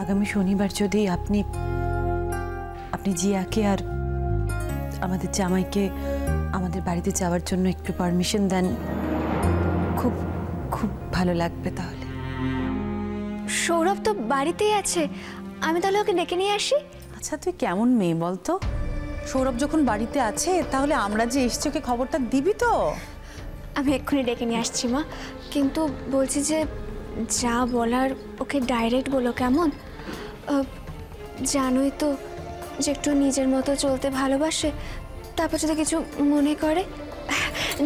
আগামী শনিবার যদি আপনি জিয়াকে আর আমাদের জামাইকে আমাদের বাড়িতে যাওয়ার জন্য একটু পারমিশন দেন, খুব খুব ভালো লাগবে। তাহলে সৌরভ তো বাড়িতেই আছে, আমি তাহলে ওকে ডেকে নিয়ে আসি। আচ্ছা তুই কেমন মেয়ে বলতো? সৌরভ যখন বাড়িতে আছে তাহলে আমরা যে এসছি ওকে খবরটা দিবি তো? আমি এক্ষুনি ডেকে নিয়ে আসছি মা, কিন্তু বলছি যে যা বলার ওকে ডাইরেক্ট বলো, কেমন? জানোই তো যে একটু নিজের মতো চলতে ভালোবাসে, তারপর যদি কিছু মনে করে।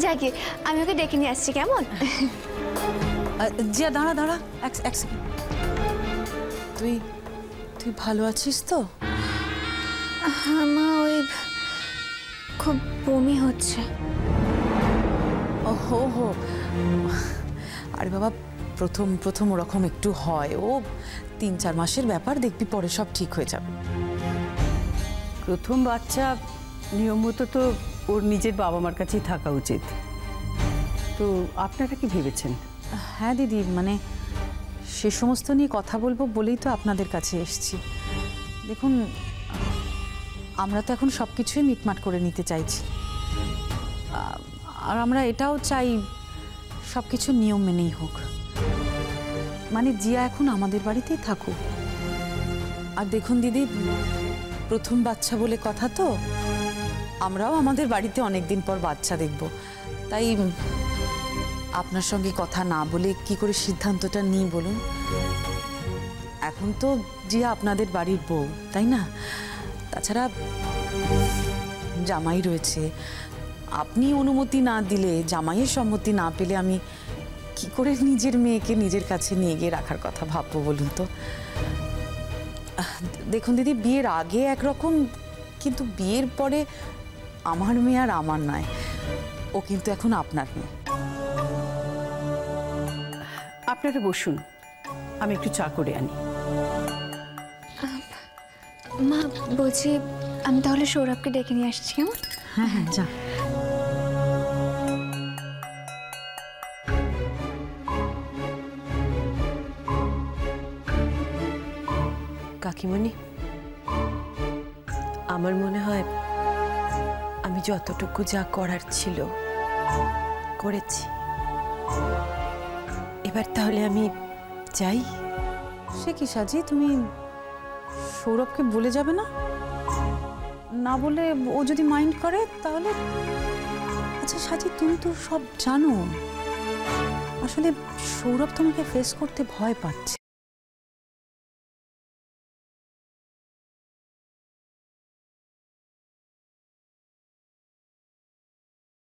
যাকে আমি ওকে ডেকে নিয়ে আসছি, কেমন? জিয়া দাঁড়া দাঁড়া এক সেকেন্ড। তুই ভালো আছিস তো? হ্যাঁ মা, ওই খুব বমি হচ্ছে। হো হো, আরে বাবা প্রথম ওরকম একটু হয়, ও 3-4 মাসের ব্যাপার, দেখবি পরে সব ঠিক হয়ে যাবে। প্রথম বাচ্চা নিয়ম মতো তো ওর নিজের বাবা মার কাছেই থাকা উচিত। তো আপনারা কি ভেবেছেন? হ্যাঁ দিদি, মানে সে সমস্ত নিয়ে কথা বলবো বলেই তো আপনাদের কাছে এসেছি। দেখুন, আমরা তো এখন সব কিছুই মিটমাট করে নিতে চাইছি, আর আমরা এটাও চাই সব কিছু নিয়ম মেনেই হোক। মানে জিয়া এখন আমাদের বাড়িতেই থাকুক। আর দেখুন দিদি, প্রথম বাচ্চা বলে কথা তো, আমরাও আমাদের বাড়িতে অনেকদিন পর বাচ্চা দেখব, তাই আপনার সঙ্গে কথা না বলে কি করে সিদ্ধান্তটা নিই বলুন? এখন তো জিয়া আপনাদের বাড়ির বউ, তাই না? তাছাড়া জামাই রয়েছে, আপনি অনুমতি না দিলে, জামাইয়ের সম্মতি না পেলে আমি কি করে নিজের মেয়েকে নিজের কাছে নিয়ে গিয়ে রাখার কথা ভাববো বলুন তো? দেখুন দিদি, বিয়ের আগে একরকম, কিন্তু বিয়ের পরে আমার মেয়ে আর আমার নয়, ও কিন্তু এখন আপনার মেয়ে। আপনারা বসুন, আমি একটু চা করে আনি। মা বলছি, আমি তাহলে সৌরভকে ডেকে নিয়ে আসছি, কেমন? হ্যাঁ হ্যাঁ, যা। কাকিমণি, আমার মনে হয় আমি যতটুকু যা করার ছিল করেছি। এবার তাহলে আমি যাই। সে কি সাজি, তুমি সৌরভকে বলে যাবে না? না বলে ও যদি মাইন্ড করে তাহলে? আচ্ছা সাজি, তুমি তো সব জানো, আসলে সৌরভ তোমাকে ফেস করতে ভয় পাচ্ছে।